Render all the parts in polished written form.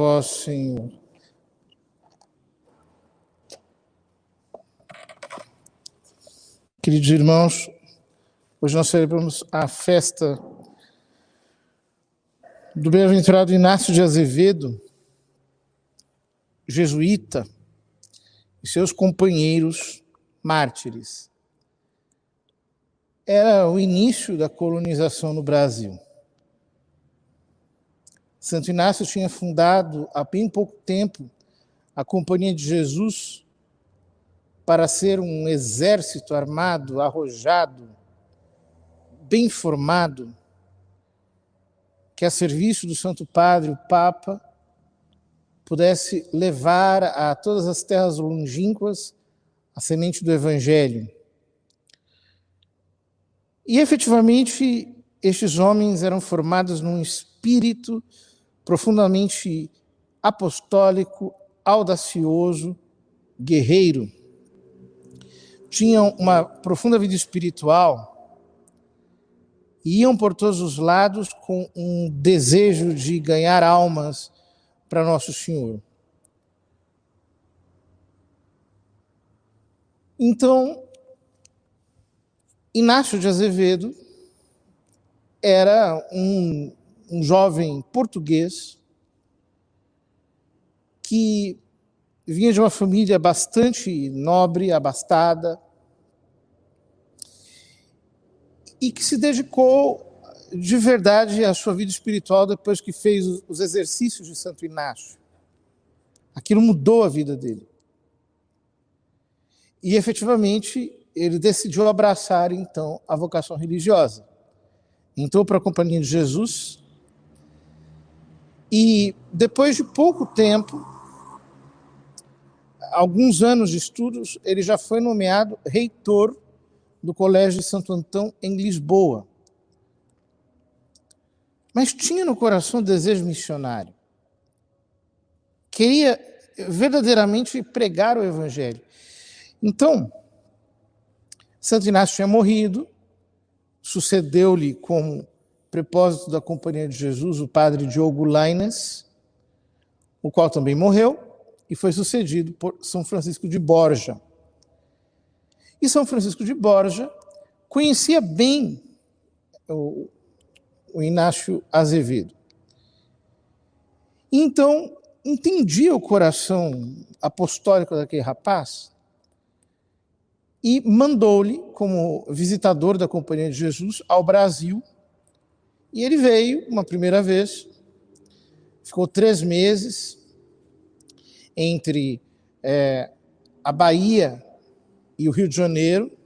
Vós, Senhor. Queridos irmãos, hoje nós celebramos a festa do bem-aventurado Inácio de Azevedo, jesuíta, e seus companheiros mártires. Era o início da colonização no Brasil. Santo Inácio tinha fundado há bem pouco tempo a Companhia de Jesus para ser um exército armado, arrojado, bem formado, que a serviço do Santo Padre, o Papa, pudesse levar a todas as terras longínquas a semente do Evangelho. E, efetivamente, estes homens eram formados num espírito profundamente apostólico, audacioso, guerreiro. Tinham uma profunda vida espiritual e iam por todos os lados com um desejo de ganhar almas para Nosso Senhor. Então, Inácio de Azevedo era um jovem português que vinha de uma família bastante nobre, abastada, e que se dedicou de verdade à sua vida espiritual depois que fez os exercícios de Santo Inácio. Aquilo mudou a vida dele. E, efetivamente, ele decidiu abraçar, então, a vocação religiosa. Entrou para a Companhia de Jesus e, depois de pouco tempo, alguns anos de estudos, ele já foi nomeado reitor do Colégio de Santo Antão, em Lisboa. Mas tinha no coração o desejo missionário. Queria verdadeiramente pregar o Evangelho. Então, Santo Inácio tinha morrido, sucedeu-lhe como prepósito da Companhia de Jesus o padre Diogo Lainez, o qual também morreu, e foi sucedido por São Francisco de Borja. E São Francisco de Borja conhecia bem o Inácio Azevedo. Então, entendia o coração apostólico daquele rapaz e mandou-lhe, como visitador da Companhia de Jesus, ao Brasil. E ele veio uma primeira vez, ficou 3 meses entre a Bahia e o Rio de Janeiro.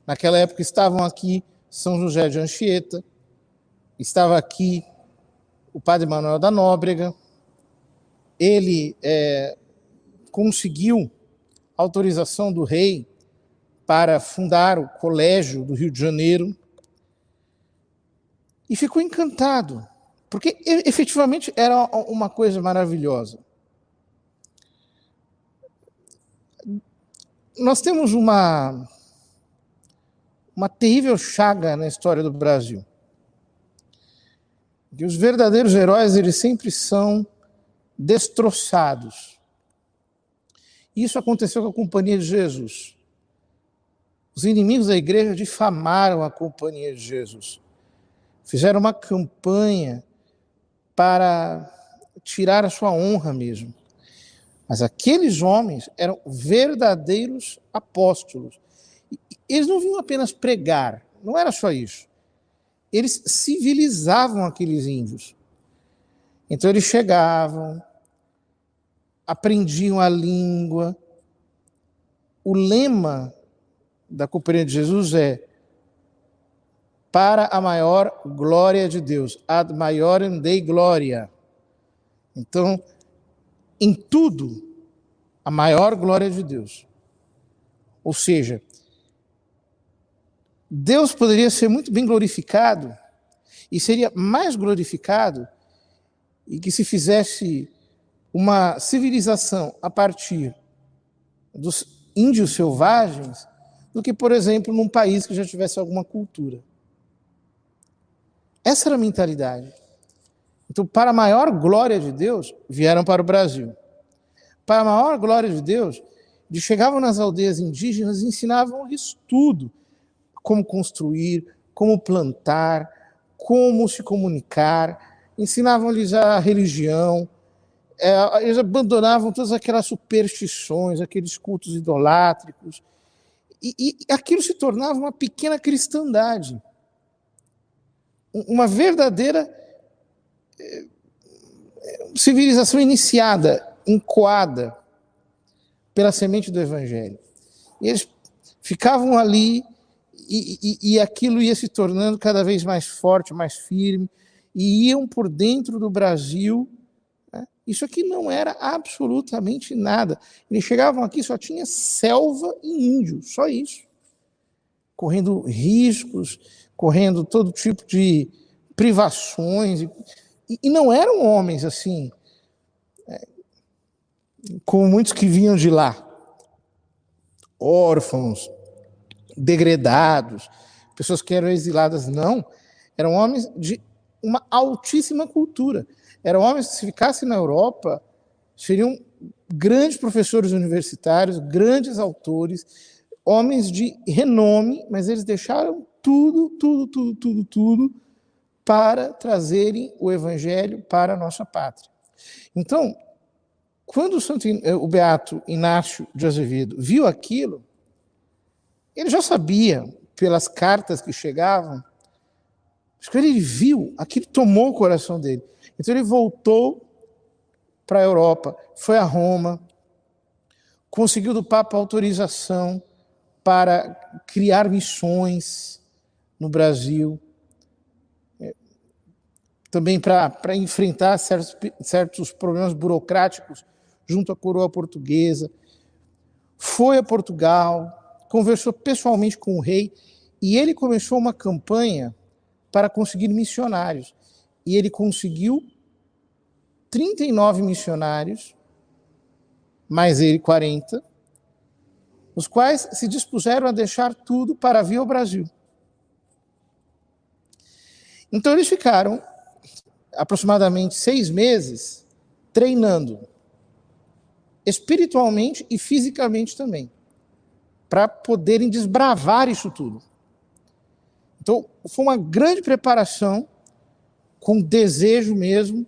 Naquela época estavam aqui São José de Anchieta, estava aqui o padre Manuel da Nóbrega. Ele conseguiu autorização do rei para fundar o Colégio do Rio de Janeiro e ficou encantado, porque efetivamente era uma coisa maravilhosa. Nós temos uma terrível chaga na história do Brasil. Que os verdadeiros heróis, eles sempre são destroçados. Isso aconteceu com a Companhia de Jesus. Os inimigos da igreja difamaram a Companhia de Jesus. Fizeram uma campanha para tirar a sua honra mesmo. Mas aqueles homens eram verdadeiros apóstolos. Eles não vinham apenas pregar, não era só isso. Eles civilizavam aqueles índios. Então eles chegavam, aprendiam a língua. O lema da Companhia de Jesus é para a maior glória de Deus, ad maiorem Dei gloria. Então, em tudo, a maior glória de Deus. Ou seja, Deus poderia ser muito bem glorificado e seria mais glorificado e que se fizesse uma civilização a partir dos índios selvagens do que, por exemplo, num país que já tivesse alguma cultura. Essa era a mentalidade. Então, para a maior glória de Deus, vieram para o Brasil. Para a maior glória de Deus, eles chegavam nas aldeias indígenas e ensinavam-lhes tudo. Como construir, como plantar, como se comunicar, ensinavam-lhes a religião, eles abandonavam todas aquelas superstições, aqueles cultos idolátricos, e aquilo se tornava uma pequena cristandade, uma verdadeira civilização iniciada, encoada pela semente do Evangelho. E eles ficavam ali e aquilo ia se tornando cada vez mais forte, mais firme, e iam por dentro do Brasil. Isso aqui não era absolutamente nada. Eles chegavam aqui, só tinha selva e índio, só isso. Correndo riscos, correndo todo tipo de privações. E não eram homens assim, como muitos que vinham de lá. Órfãos, degredados, pessoas que eram exiladas. Não, eram homens de uma altíssima cultura. Eram homens que, se ficassem na Europa, seriam grandes professores universitários, grandes autores, homens de renome, mas eles deixaram tudo para trazerem o Evangelho para a nossa pátria. Então, quando o beato Inácio de Azevedo viu aquilo, ele já sabia, pelas cartas que chegavam, mas quando ele viu, aquilo tomou o coração dele. Então ele voltou para a Europa, foi a Roma, conseguiu do Papa autorização para criar missões no Brasil, também para enfrentar certos problemas burocráticos junto à coroa portuguesa. Foi a Portugal, conversou pessoalmente com o rei, e ele começou uma campanha para conseguir missionários. E ele conseguiu 39 missionários, mais ele 40, os quais se dispuseram a deixar tudo para vir ao Brasil. Então eles ficaram aproximadamente 6 meses treinando, espiritualmente e fisicamente também, para poderem desbravar isso tudo. Então foi uma grande preparação, com desejo mesmo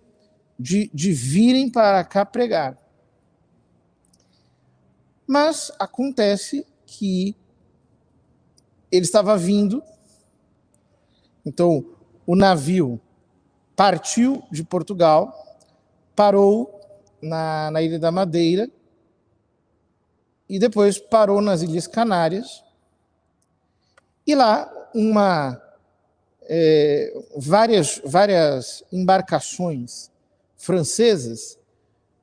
de virem para cá pregar. Mas acontece que ele estava vindo, então o navio partiu de Portugal, parou na Ilha da Madeira e depois parou nas Ilhas Canárias, e lá várias embarcações francesas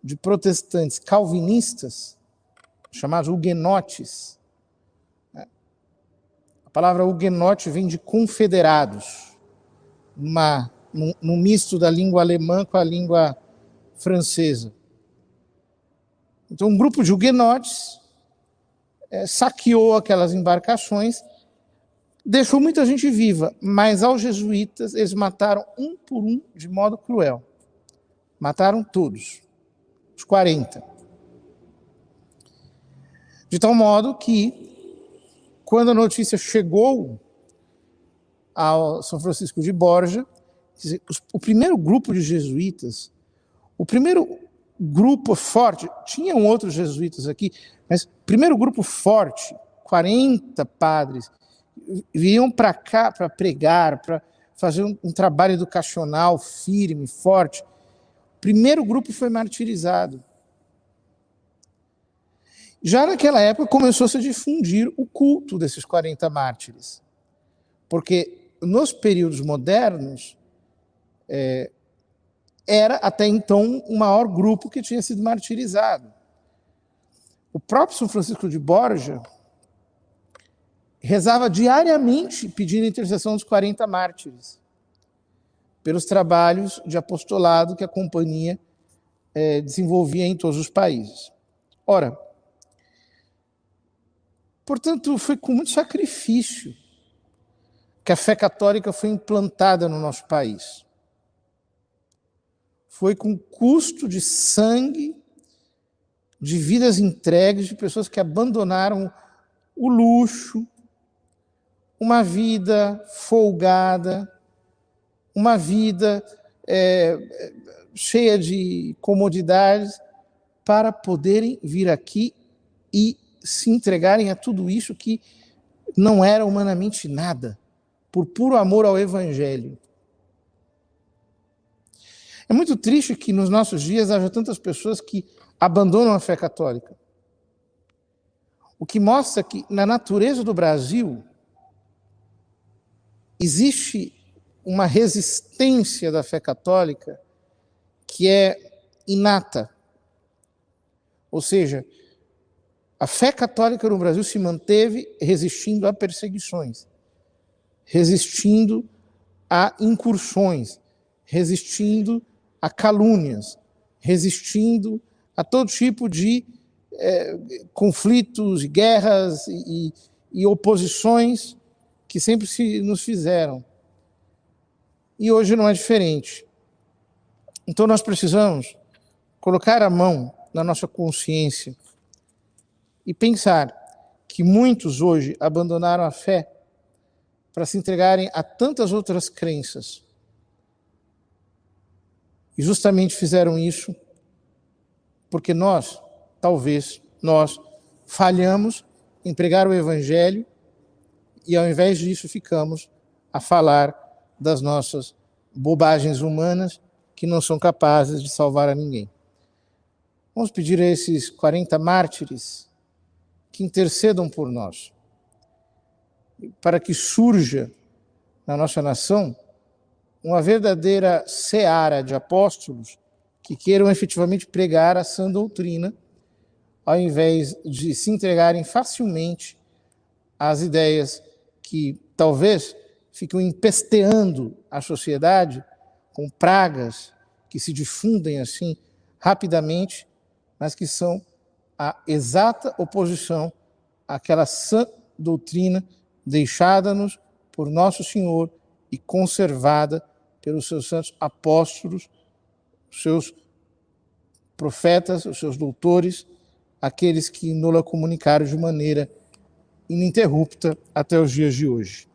de protestantes calvinistas, chamados huguenotes. A palavra huguenote vem de confederados, num misto da língua alemã com a língua francesa. Então, um grupo de huguenotes saqueou aquelas embarcações, deixou muita gente viva, mas aos jesuítas eles mataram um por um de modo cruel. Mataram todos, os 40. De tal modo que, quando a notícia chegou ao São Francisco de Borja, o primeiro grupo de jesuítas, o primeiro grupo forte, tinham outros jesuítas aqui, mas o primeiro grupo forte, 40 padres, viriam para cá para pregar, para fazer um trabalho educacional firme, forte. O primeiro grupo foi martirizado. Já naquela época começou-se a difundir o culto desses 40 mártires, porque nos períodos modernos era até então o maior grupo que tinha sido martirizado. O próprio São Francisco de Borja rezava diariamente pedindo a intercessão dos 40 mártires, pelos trabalhos de apostolado que a companhia desenvolvia em todos os países. Ora, portanto, foi com muito sacrifício que a fé católica foi implantada no nosso país. foi com custo de sangue, de vidas entregues, de pessoas que abandonaram o luxo, uma vida folgada, uma vida cheia de comodidades, para poderem vir aqui e se entregarem a tudo isso que não era humanamente nada, por puro amor ao Evangelho. É muito triste que nos nossos dias haja tantas pessoas que abandonam a fé católica. O que mostra que na natureza do Brasil existe uma resistência da fé católica que é inata. Ou seja, a fé católica no Brasil se manteve resistindo a perseguições, resistindo a incursões, resistindo a calúnias, resistindo a todo tipo de conflitos, guerras e oposições que sempre nos fizeram. E hoje não é diferente. Então nós precisamos colocar a mão na nossa consciência e pensar que muitos hoje abandonaram a fé para se entregarem a tantas outras crenças. E justamente fizeram isso porque talvez nós falhamos em pregar o Evangelho e ao invés disso ficamos a falar das nossas bobagens humanas que não são capazes de salvar a ninguém. Vamos pedir a esses 40 mártires que intercedam por nós, para que surja na nossa nação uma verdadeira seara de apóstolos que queiram efetivamente pregar a sã doutrina, ao invés de se entregarem facilmente às ideias que talvez ficam empesteando a sociedade com pragas que se difundem assim rapidamente, mas que são a exata oposição àquela sã doutrina deixada-nos por Nosso Senhor e conservada pelos seus santos apóstolos, os seus profetas, os seus doutores, aqueles que nos comunicaram de maneira ininterrupta até os dias de hoje.